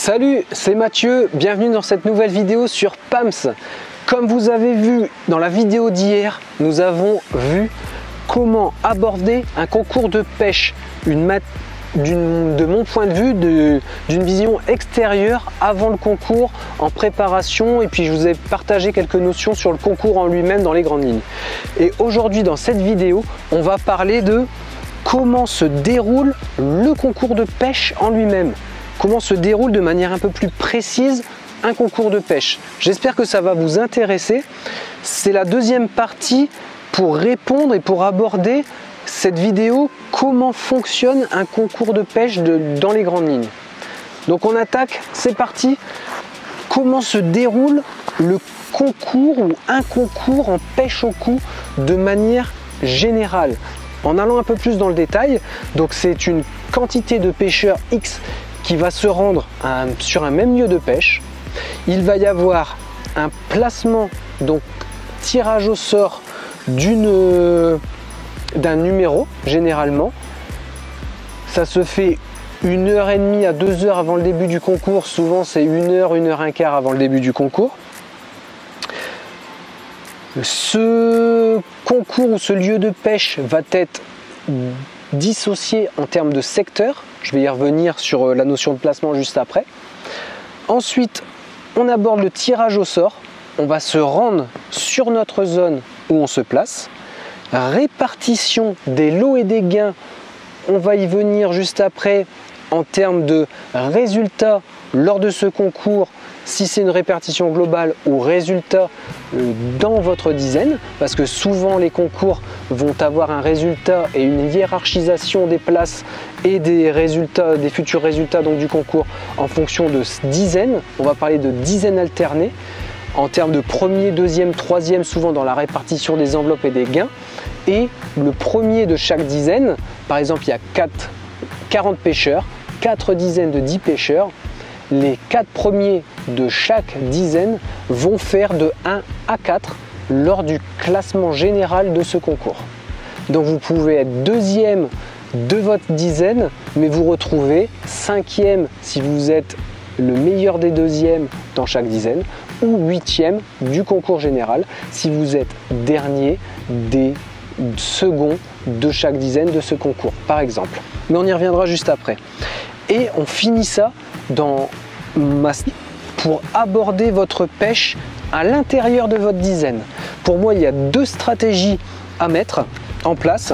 Salut, c'est Mathieu, bienvenue dans cette nouvelle vidéo sur PAMS. Comme vous avez vu dans la vidéo d'hier, nous avons vu comment aborder un concours de pêche, de mon point de vue, d'une vision extérieure avant le concours, en préparation, et puis je vous ai partagé quelques notions sur le concours en lui-même dans les grandes lignes. Et aujourd'hui dans cette vidéo, on va parler de comment se déroule le concours de pêche en lui-même. Comment se déroule de manière un peu plus précise un concours de pêche. J'espère que ça va vous intéresser. C'est la deuxième partie pour répondre et pour aborder cette vidéo, comment fonctionne un concours de pêche dans les grandes lignes. Donc on attaque, c'est parti. Comment se déroule le concours ou un concours en pêche au coup de manière générale. En allant un peu plus dans le détail, donc c'est une quantité de pêcheurs X qui va se rendre sur un même lieu de pêche. Il va y avoir un placement, donc tirage au sort d'un numéro généralement. Ça se fait 1h30 à 2h avant le début du concours. Souvent c'est 1h, 1h15 avant le début du concours. Ce concours ou ce lieu de pêche va être dissocié en termes de secteur. Je vais y revenir sur la notion de placement juste après. Ensuite, on aborde le tirage au sort. On va se rendre sur notre zone où on se place. Répartition des lots et des gains. On va y venir juste après en termes de résultats lors de ce concours, si c'est une répartition globale ou résultat dans votre dizaine, parce que souvent les concours vont avoir un résultat et une hiérarchisation des places et des résultats, des futurs résultats donc du concours en fonction de dizaines. On va parler de dizaines alternées en termes de premier, deuxième, troisième, souvent dans la répartition des enveloppes et des gains. Et le premier de chaque dizaine, par exemple il y a 40 pêcheurs, 4 dizaines de 10 pêcheurs. Les 4 premiers de chaque dizaine vont faire de 1 à 4 lors du classement général de ce concours. Donc vous pouvez être deuxième de votre dizaine, mais vous retrouvez 5e si vous êtes le meilleur des deuxièmes dans chaque dizaine, ou 8e du concours général si vous êtes dernier des seconds de chaque dizaine de ce concours, par exemple. Mais on y reviendra juste après. Et on finit ça pour aborder votre pêche à l'intérieur de votre dizaine. Pour moi, il y a 2 stratégies à mettre en place.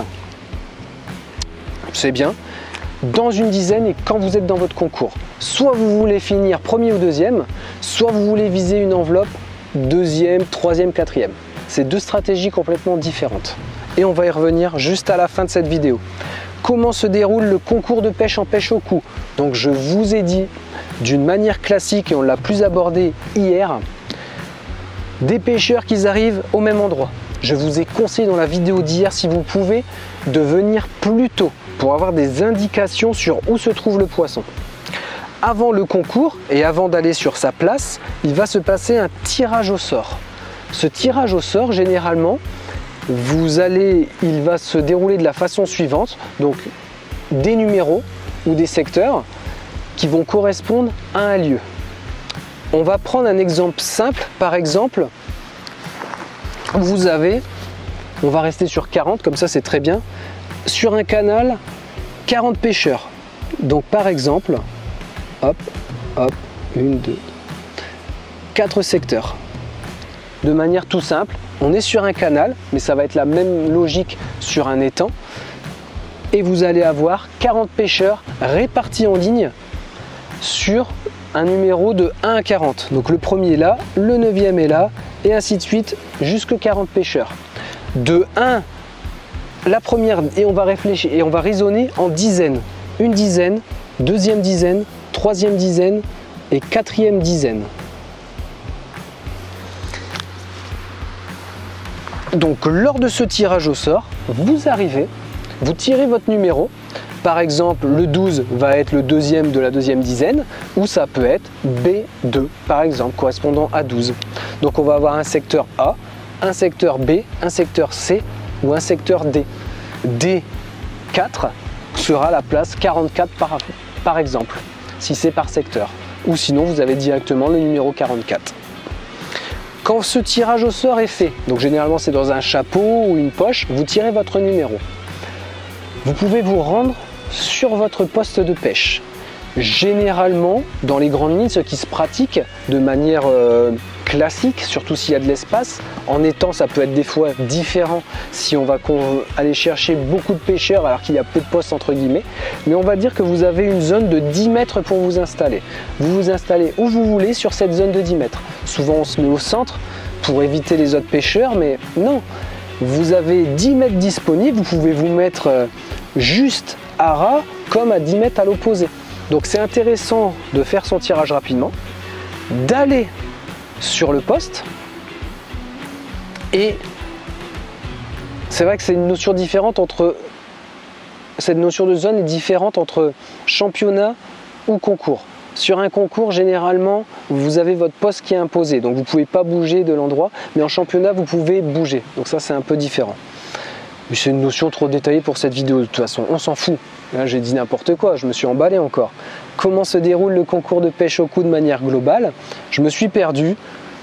C'est bien. Dans une dizaine et quand vous êtes dans votre concours. Soit vous voulez finir premier ou deuxième, soit vous voulez viser une enveloppe deuxième, troisième, quatrième. C'est 2 stratégies complètement différentes. Et on va y revenir juste à la fin de cette vidéo. Comment se déroule le concours de pêche en pêche au coup? Donc je vous ai dit d'une manière classique, et on l'a plus abordé hier, des pêcheurs qui arrivent au même endroit. Je vous ai conseillé dans la vidéo d'hier, si vous pouvez, de venir plus tôt pour avoir des indications sur où se trouve le poisson. Avant le concours et avant d'aller sur sa place, il va se passer un tirage au sort. Ce tirage au sort, généralement, il va se dérouler de la façon suivante, donc des numéros ou des secteurs qui vont correspondre à un lieu. On va prendre un exemple simple, par exemple, on va rester sur 40, comme ça c'est très bien, sur un canal, 40 pêcheurs. Donc par exemple, hop, hop, 1, 2, 4 secteurs. De manière tout simple, on est sur un canal, mais ça va être la même logique sur un étang. Et vous allez avoir 40 pêcheurs répartis en ligne sur un numéro de 1 à 40. Donc le premier est là, le 9e est là, et ainsi de suite, jusque 40 pêcheurs. De 1, la première, et on va réfléchir, et on va raisonner en dizaines. Une dizaine, deuxième dizaine, troisième dizaine et quatrième dizaine. Donc lors de ce tirage au sort, vous arrivez, vous tirez votre numéro. Par exemple, le 12 va être le deuxième de la deuxième dizaine, ou ça peut être B2, par exemple, correspondant à 12. Donc on va avoir un secteur A, un secteur B, un secteur C ou un secteur D. D4 sera la place 44 par exemple, si c'est par secteur. ou sinon vous avez directement le numéro 44. Quand ce tirage au sort est fait, donc généralement c'est dans un chapeau ou une poche, vous tirez votre numéro. Vous pouvez vous rendre sur votre poste de pêche. Généralement, dans les grandes lignes, ce qui se pratique de manière classique, surtout s'il y a de l'espace, en étang ça peut être des fois différent si on va aller chercher beaucoup de pêcheurs alors qu'il y a peu de postes entre guillemets, mais on va dire que vous avez une zone de 10 mètres pour vous installer. Vous vous installez où vous voulez sur cette zone de 10 mètres. Souvent on se met au centre pour éviter les autres pêcheurs, mais non, vous avez 10 mètres disponibles, vous pouvez vous mettre juste à ras comme à 10 mètres à l'opposé. Donc c'est intéressant de faire son tirage rapidement, d'aller sur le poste, et c'est vrai que c'est une notion différente entre, cette notion de zone est différente entre championnat ou concours. Sur un concours, généralement, vous avez votre poste qui est imposé, donc vous ne pouvez pas bouger de l'endroit, mais en championnat, vous pouvez bouger, donc ça c'est un peu différent. Mais c'est une notion trop détaillée pour cette vidéo, de toute façon, on s'en fout. Là j'ai dit n'importe quoi, je me suis emballé encore. Comment se déroule le concours de pêche au coup de manière globale? Je me suis perdu,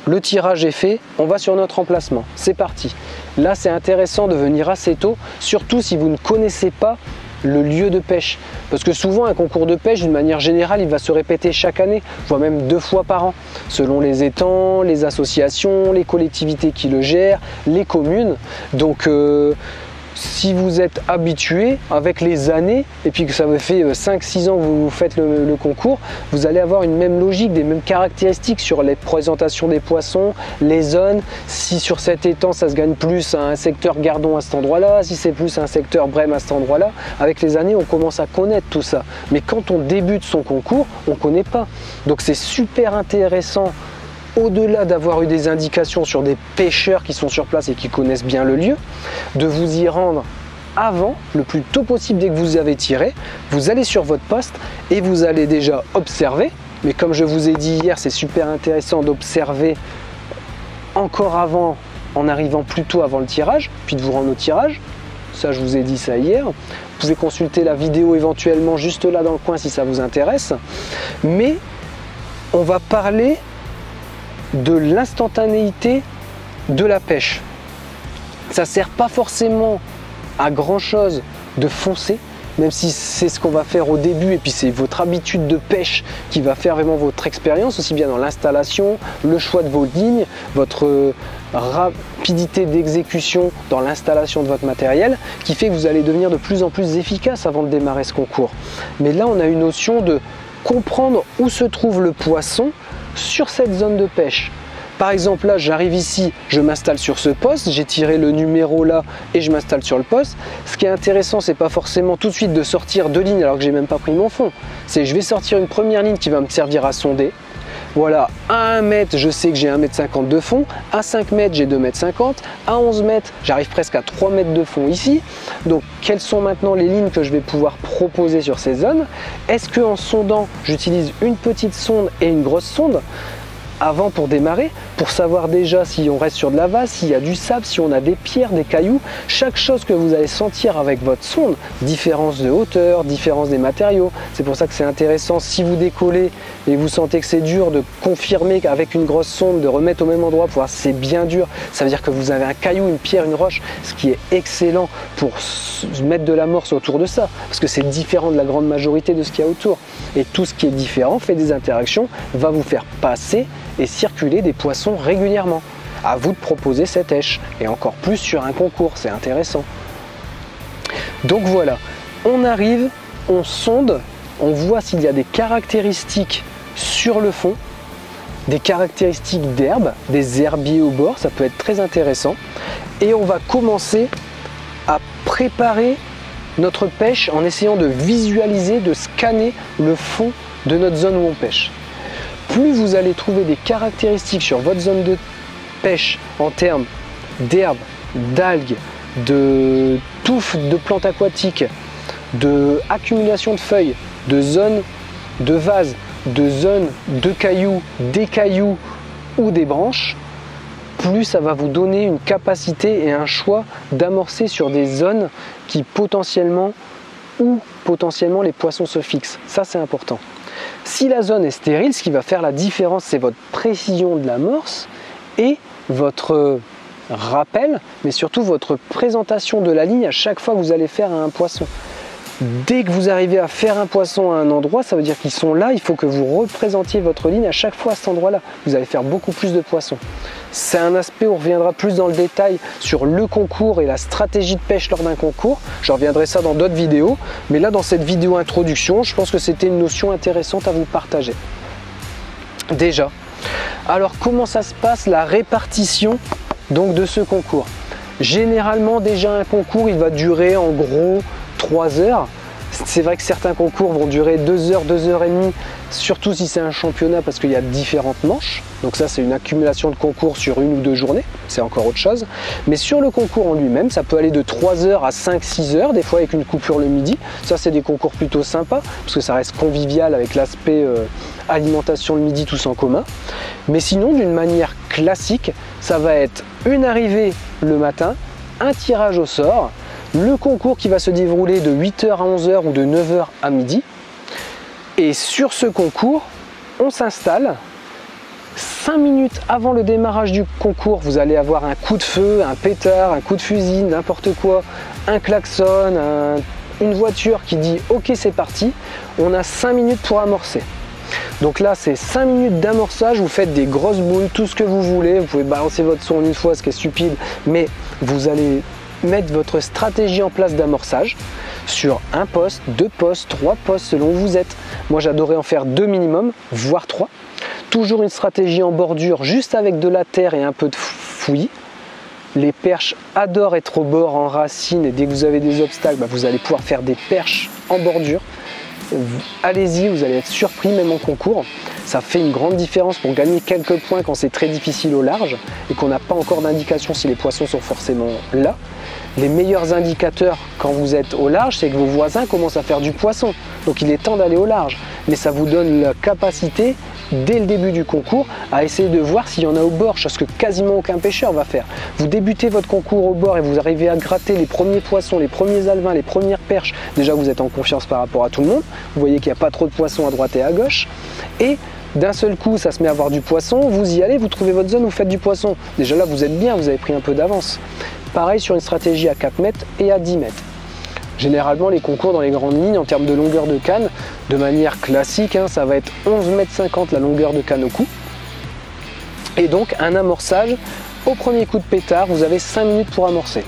le tirage est fait, on va sur notre emplacement, c'est parti. Là c'est intéressant de venir assez tôt, surtout si vous ne connaissez pas le lieu de pêche. Parce que souvent un concours de pêche, d'une manière générale, il va se répéter chaque année, voire même 2 fois par an, selon les étangs, les associations, les collectivités qui le gèrent, les communes. Donc si vous êtes habitué avec les années, et puis que ça fait 5-6 ans que vous faites le concours, vous allez avoir une même logique, des mêmes caractéristiques sur les présentations des poissons, les zones. Si sur cet étang ça se gagne plus à un secteur Gardon à cet endroit-là, si c'est plus un secteur Brême à cet endroit-là, avec les années on commence à connaître tout ça. Mais quand on débute son concours, on ne connaît pas. Donc c'est super intéressant, au-delà d'avoir eu des indications sur des pêcheurs qui sont sur place et qui connaissent bien le lieu, de vous y rendre avant, le plus tôt possible dès que vous avez tiré. Vous allez sur votre poste et vous allez déjà observer, mais comme je vous ai dit hier, c'est super intéressant d'observer encore avant, en arrivant plus tôt avant le tirage, puis de vous rendre au tirage. Ça, je vous ai dit ça hier. Vous pouvez consulter la vidéo éventuellement juste là dans le coin si ça vous intéresse. Mais on va parler de l'instantanéité de la pêche. Ça sert pas forcément à grand chose de foncer, même si c'est ce qu'on va faire au début, et puis c'est votre habitude de pêche qui va faire vraiment votre expérience, aussi bien dans l'installation, le choix de vos lignes, votre rapidité d'exécution dans l'installation de votre matériel, qui fait que vous allez devenir de plus en plus efficace avant de démarrer ce concours. Mais là on a une notion de comprendre où se trouve le poisson sur cette zone de pêche. Par exemple là j'arrive ici, je m'installe sur ce poste, j'ai tiré le numéro là et je m'installe sur le poste. Ce qui est intéressant, c'est pas forcément tout de suite de sortir 2 lignes alors que j'ai même pas pris mon fond. C'est je vais sortir une première ligne qui va me servir à sonder. Voilà, à 1 mètre, je sais que j'ai 1,50 m de fond, à 5 mètres, j'ai 2,50 m, à 11 mètres, j'arrive presque à 3 mètres de fond ici. Donc, quelles sont maintenant les lignes que je vais pouvoir proposer sur ces zones? Est-ce qu'en sondant, j'utilise une petite sonde et une grosse sonde avant pour démarrer, pour savoir déjà si on reste sur de la vase, s'il y a du sable, si on a des pierres, des cailloux, chaque chose que vous allez sentir avec votre sonde, différence de hauteur, différence des matériaux. C'est pour ça que c'est intéressant, si vous décollez et vous sentez que c'est dur, de confirmer qu'avec une grosse sonde, de remettre au même endroit pour voir si c'est bien dur. Ça veut dire que vous avez un caillou, une pierre, une roche, ce qui est excellent pour mettre de l'amorce autour de ça, parce que c'est différent de la grande majorité de ce qu'il y a autour. Et tout ce qui est différent fait des interactions, va vous faire passer et circuler des poissons régulièrement. À vous de proposer cette èche, et encore plus sur un concours, c'est intéressant. Donc voilà, on arrive, on sonde, on voit s'il y a des caractéristiques sur le fond, des caractéristiques d'herbe, des herbiers au bord, ça peut être très intéressant. Et on va commencer à préparer notre pêche en essayant de visualiser, de scanner le fond de notre zone où on pêche. Plus vous allez trouver des caractéristiques sur votre zone de pêche en termes d'herbes, d'algues, de touffes de plantes aquatiques, de accumulation de feuilles, de zones de vases, de zones de cailloux, des cailloux ou des branches, plus ça va vous donner une capacité et un choix d'amorcer sur des zones qui potentiellement les poissons se fixent. Ça c'est important. Si la zone est stérile, ce qui va faire la différence, c'est votre précision de l'amorce et votre rappel, mais surtout votre présentation de la ligne à chaque fois que vous allez faire un poisson. Dès que vous arrivez à faire un poisson à un endroit, ça veut dire qu'ils sont là, il faut que vous représentiez votre ligne à chaque fois à cet endroit-là. Vous allez faire beaucoup plus de poissons. C'est un aspect où on reviendra plus dans le détail sur le concours et la stratégie de pêche lors d'un concours. Je reviendrai ça dans d'autres vidéos, mais là dans cette vidéo introduction, je pense que c'était une notion intéressante à vous partager. Déjà, alors comment ça se passe la répartition donc de ce concours? Généralement déjà un concours il va durer en gros 3 heures. C'est vrai que certains concours vont durer 2 heures, 2 heures et demie, surtout si c'est un championnat parce qu'il y a différentes manches. Donc ça c'est une accumulation de concours sur 1 ou 2 journées, c'est encore autre chose. Mais sur le concours en lui-même, ça peut aller de 3 heures à 5-6 heures, des fois avec une coupure le midi. Ça c'est des concours plutôt sympas, parce que ça reste convivial avec l'aspect alimentation le midi tous en commun. Mais sinon d'une manière classique, ça va être une arrivée le matin, un tirage au sort, le concours qui va se dérouler de 8h à 11h ou de 9h à midi. Et sur ce concours, on s'installe. 5 minutes avant le démarrage du concours, vous allez avoir un coup de feu, un pétard, un coup de fusil, n'importe quoi, un klaxon, une voiture qui dit ok c'est parti. On a 5 minutes pour amorcer. Donc là c'est 5 minutes d'amorçage, vous faites des grosses boules, tout ce que vous voulez, vous pouvez balancer votre son une fois, ce qui est stupide, mais vous allez mettre votre stratégie en place d'amorçage sur un poste, 2 postes, 3 postes selon où vous êtes. Moi j'adorais en faire 2 minimum, voire 3. Toujours une stratégie en bordure, juste avec de la terre et un peu de fouillis. Les perches adorent être au bord en racines et dès que vous avez des obstacles, vous allez pouvoir faire des perches en bordure. Allez-y, vous allez être surpris même en concours. Ça fait une grande différence pour gagner quelques points quand c'est très difficile au large et qu'on n'a pas encore d'indication si les poissons sont forcément là. Les meilleurs indicateurs quand vous êtes au large, c'est que vos voisins commencent à faire du poisson. Donc il est temps d'aller au large. Mais ça vous donne la capacité, dès le début du concours, à essayer de voir s'il y en a au bord, chose que quasiment aucun pêcheur va faire. Vous débutez votre concours au bord et vous arrivez à gratter les premiers poissons, les premiers alevins, les premières perches. Déjà vous êtes en confiance par rapport à tout le monde. Vous voyez qu'il n'y a pas trop de poissons à droite et à gauche. Et d'un seul coup, ça se met à avoir du poisson. Vous y allez, vous trouvez votre zone, vous faites du poisson. Déjà là, vous êtes bien, vous avez pris un peu d'avance. Pareil sur une stratégie à 4 mètres et à 10 mètres. Généralement, les concours dans les grandes lignes, en termes de longueur de canne, de manière classique, ça va être 11,50 m la longueur de canne au cou. Et donc, un amorçage, au premier coup de pétard, vous avez 5 minutes pour amorcer.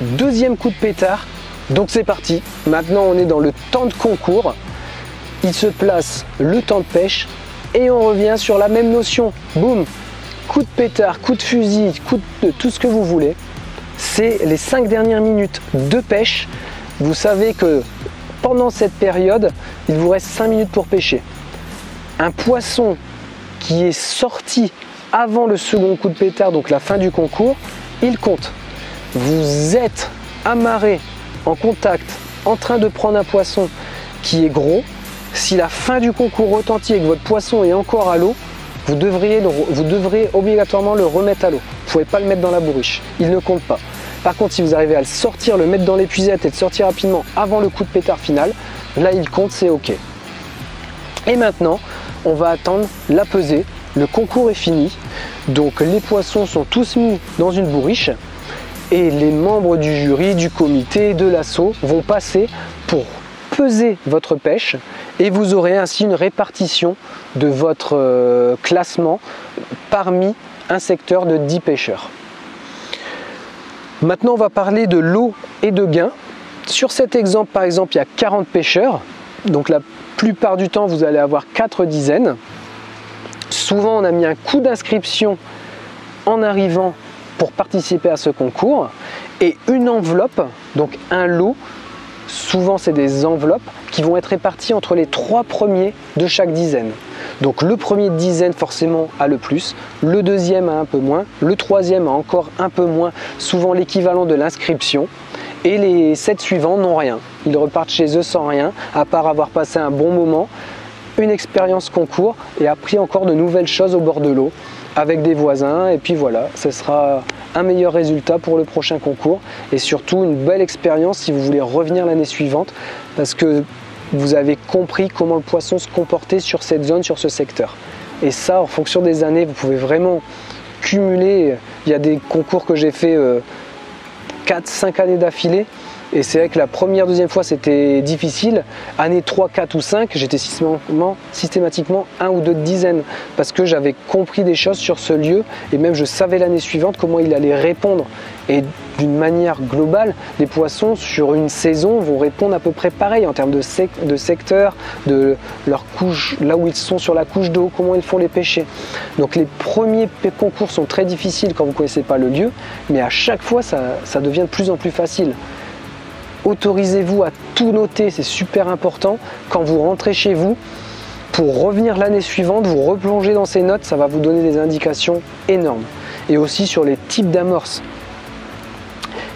Deuxième coup de pétard, donc c'est parti. Maintenant, on est dans le temps de concours. Il se place le temps de pêche et on revient sur la même notion. Boum, coup de pétard, coup de fusil, coup de tout ce que vous voulez. C'est les 5 dernières minutes de pêche. Vous savez que pendant cette période, il vous reste 5 minutes pour pêcher. Un poisson qui est sorti avant le second coup de pétard, donc la fin du concours, il compte. Vous êtes amarré en contact, en train de prendre un poisson qui est gros. Si la fin du concours retentit et que votre poisson est encore à l'eau, vous devrez obligatoirement le remettre à l'eau. Vous ne pouvez pas le mettre dans la bourriche, il ne compte pas. Par contre, si vous arrivez à le sortir, le mettre dans l'épuisette et de sortir rapidement avant le coup de pétard final, là il compte, c'est ok. Et maintenant, on va attendre la pesée. Le concours est fini, donc les poissons sont tous mis dans une bourriche et les membres du jury, du comité, de l'assaut vont passer pour peser votre pêche et vous aurez ainsi une répartition de votre classement parmi un secteur de 10 pêcheurs. Maintenant, on va parler de lot et de gain. Sur cet exemple, par exemple, il y a 40 pêcheurs. Donc la plupart du temps, vous allez avoir 4 dizaines. Souvent, on a mis un coût d'inscription en arrivant pour participer à ce concours. Et une enveloppe, donc un lot, souvent c'est des enveloppes qui vont être réparties entre les 3 premiers de chaque dizaine. Donc le premier de dizaine forcément a le plus, le deuxième a un peu moins, le troisième a encore un peu moins, souvent l'équivalent de l'inscription, et les 7 suivants n'ont rien. Ils repartent chez eux sans rien, à part avoir passé un bon moment, une expérience concours et appris encore de nouvelles choses au bord de l'eau avec des voisins, et puis voilà, ce sera un meilleur résultat pour le prochain concours et surtout une belle expérience si vous voulez revenir l'année suivante, parce que vous avez compris comment le poisson se comportait sur cette zone, sur ce secteur. Et ça, en fonction des années, vous pouvez vraiment cumuler. Il y a des concours que j'ai fait 4-5 années d'affilée. Et c'est vrai que la première, deuxième fois, c'était difficile. Année 3, 4 ou 5, j'étais systématiquement 1 ou 2 dizaines parce que j'avais compris des choses sur ce lieu et même je savais l'année suivante comment il allait répondre. Et d'une manière globale, les poissons sur une saison vont répondre à peu près pareil en termes de secteur, de leur couche, là où ils sont sur la couche d'eau, comment ils font les pêcher. Donc les premiers concours sont très difficiles quand vous ne connaissez pas le lieu, mais à chaque fois, ça devient de plus en plus facile. Autorisez-vous à tout noter, c'est super important. Quand vous rentrez chez vous, pour revenir l'année suivante, vous replongez dans ces notes, ça va vous donner des indications énormes. Et aussi sur les types d'amorces.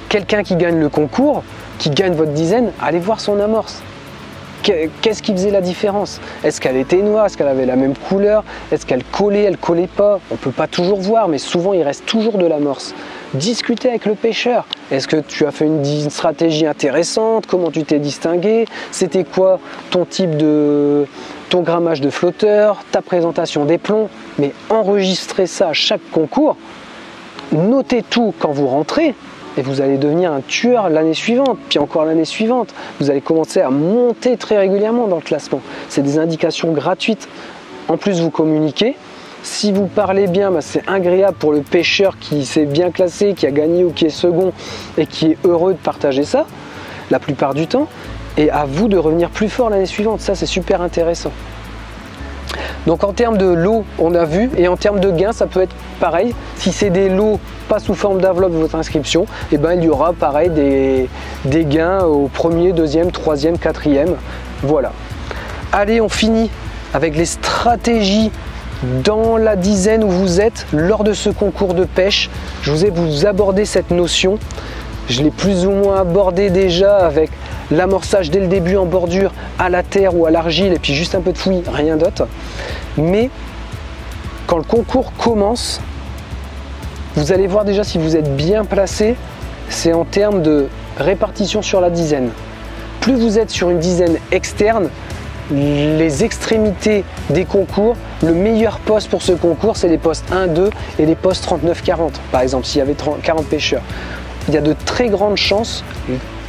Quelqu'un qui gagne le concours, qui gagne votre dizaine, allez voir son amorce. Qu'est-ce qui faisait la différence? Est-ce qu'elle était noire? Est-ce qu'elle avait la même couleur? Est-ce qu'elle collait? Elle collait pas? On ne peut pas toujours voir, mais souvent il reste toujours de l'amorce. Discutez avec le pêcheur. Est-ce que tu as fait une stratégie intéressante? Comment tu t'es distingué? C'était quoi ton type de... ton grammage de flotteur? Ta présentation des plombs? Mais enregistrez ça à chaque concours. Notez tout quand vous rentrez. Et vous allez devenir un tueur l'année suivante, puis encore l'année suivante. Vous allez commencer à monter très régulièrement dans le classement. C'est des indications gratuites. En plus, vous communiquez. Si vous parlez bien, c'est agréable pour le pêcheur qui s'est bien classé, qui a gagné ou qui est second et qui est heureux de partager ça, la plupart du temps. Et à vous de revenir plus fort l'année suivante. Ça, c'est super intéressant. Donc en termes de lots, on a vu, et en termes de gains, ça peut être pareil. Si c'est des lots pas sous forme d'enveloppe de votre inscription, et ben il y aura pareil des gains au premier, deuxième, troisième, quatrième. Voilà. Allez, on finit avec les stratégies dans la dizaine où vous êtes lors de ce concours de pêche. Je vous ai abordé cette notion. Je l'ai plus ou moins abordé déjà avec l'amorçage dès le début en bordure à la terre ou à l'argile et puis juste un peu de fouillis, rien d'autre. Mais quand le concours commence, vous allez voir déjà si vous êtes bien placé, c'est en termes de répartition sur la dizaine. Plus vous êtes sur une dizaine externe, les extrémités des concours, le meilleur poste pour ce concours, c'est les postes 1, 2 et les postes 39-40. Par exemple, s'il y avait 40 pêcheurs. Il y a de très grandes chances,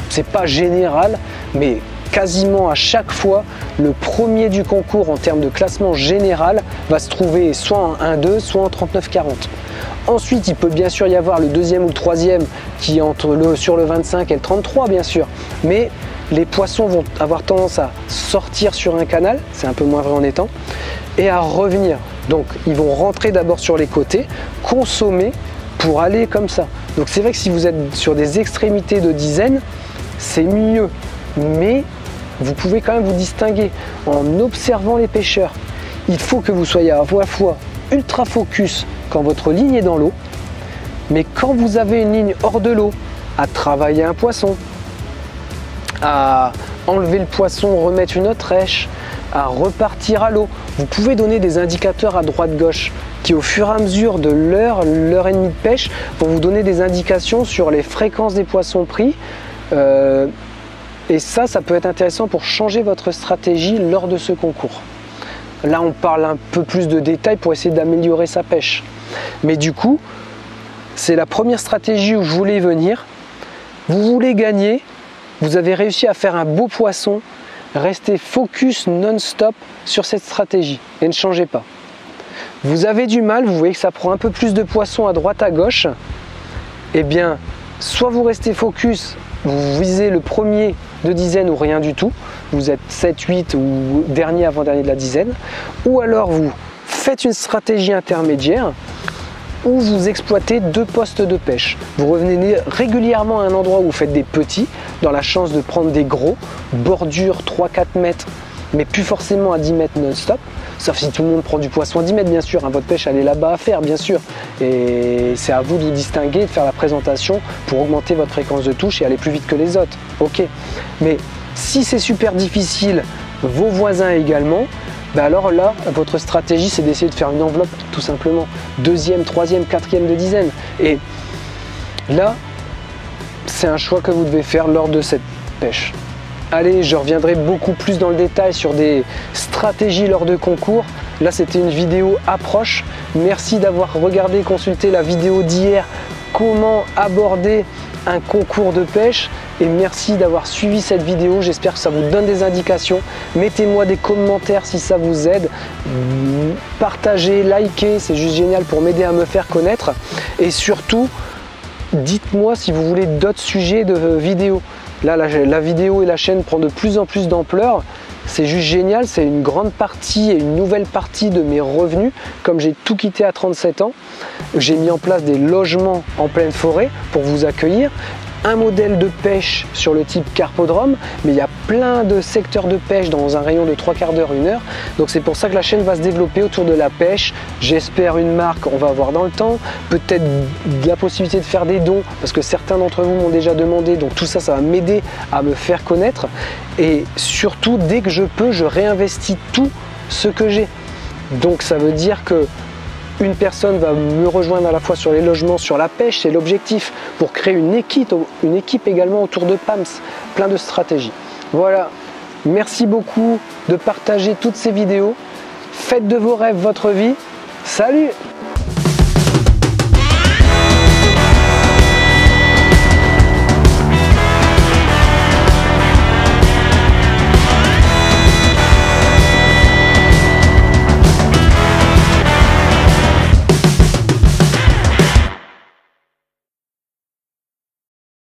c'est pas général, mais quasiment à chaque fois, le premier du concours en termes de classement général va se trouver soit en 1-2, soit en 39-40. Ensuite, il peut bien sûr y avoir le deuxième ou le troisième qui est sur le 25 et le 33, bien sûr. Mais les poissons vont avoir tendance à sortir sur un canal, c'est un peu moins vrai en étang, et à revenir. Donc, ils vont rentrer d'abord sur les côtés, consommer pour aller comme ça. Donc, c'est vrai que si vous êtes sur des extrémités de dizaines, c'est mieux. Mais vous pouvez quand même vous distinguer en observant les pêcheurs. Il faut que vous soyez à la fois ultra focus quand votre ligne est dans l'eau, mais quand vous avez une ligne hors de l'eau, à travailler un poisson, à enlever le poisson, remettre une autre rêche, à repartir à l'eau. Vous pouvez donner des indicateurs à droite-gauche qui au fur et à mesure de l'heure et demie de pêche vont vous donner des indications sur les fréquences des poissons pris. Et ça peut être intéressant pour changer votre stratégie lors de ce concours. Là, on parle un peu plus de détails pour essayer d'améliorer sa pêche. Mais du coup, c'est la première stratégie où je voulais venir. Vous voulez gagner, vous avez réussi à faire un beau poisson, restez focus non-stop sur cette stratégie et ne changez pas. Vous avez du mal, vous voyez que ça prend un peu plus de poissons à droite à gauche, eh bien, soit vous restez focus, vous visez le premier de dizaine ou rien du tout, vous êtes 7, 8 ou dernier avant-dernier de la dizaine, ou alors vous faites une stratégie intermédiaire où vous exploitez 2 postes de pêche. Vous revenez régulièrement à un endroit où vous faites des petits, dans la chance de prendre des gros, bordure 3-4 mètres, mais plus forcément à 10 mètres non-stop, sauf si tout le monde prend du poisson à 10 mètres, bien sûr, hein, votre pêche elle est là-bas à faire, bien sûr, et c'est à vous de vous distinguer, de faire la présentation pour augmenter votre fréquence de touche et aller plus vite que les autres, ok. Mais si c'est super difficile, vos voisins également, ben alors là, votre stratégie, c'est d'essayer de faire une enveloppe, tout simplement. 2e, 3e, 4e de dizaine. Et là, c'est un choix que vous devez faire lors de cette pêche. Allez, je reviendrai beaucoup plus dans le détail sur des stratégies lors de concours. Là, c'était une vidéo approche. Merci d'avoir regardé et consulté la vidéo d'hier, comment aborder un concours de pêche. Et merci d'avoir suivi cette vidéo. J'espère que ça vous donne des indications. Mettez-moi des commentaires si ça vous aide. Partagez, likez, c'est juste génial pour m'aider à me faire connaître. Et surtout, dites-moi si vous voulez d'autres sujets de vidéos. Là, la vidéo et la chaîne prend de plus en plus d'ampleur. C'est juste génial, c'est une grande partie et une nouvelle partie de mes revenus. Comme j'ai tout quitté à 37 ans, j'ai mis en place des logements en pleine forêt pour vous accueillir. Un modèle de pêche sur le type carpodrome, mais il y a plein de secteurs de pêche dans un rayon de 3/4 d'heure, 1 heure. Donc c'est pour ça que la chaîne va se développer autour de la pêche. J'espère une marque, on va voir dans le temps. Peut-être la possibilité de faire des dons, parce que certains d'entre vous m'ont déjà demandé. Donc tout ça, ça va m'aider à me faire connaître. Et surtout, dès que je peux, je réinvestis tout ce que j'ai. Donc ça veut dire que une personne va me rejoindre à la fois sur les logements, sur la pêche, c'est l'objectif, pour créer une équipe également autour de PAMS, plein de stratégies. Voilà, merci beaucoup de partager toutes ces vidéos. Faites de vos rêves votre vie. Salut!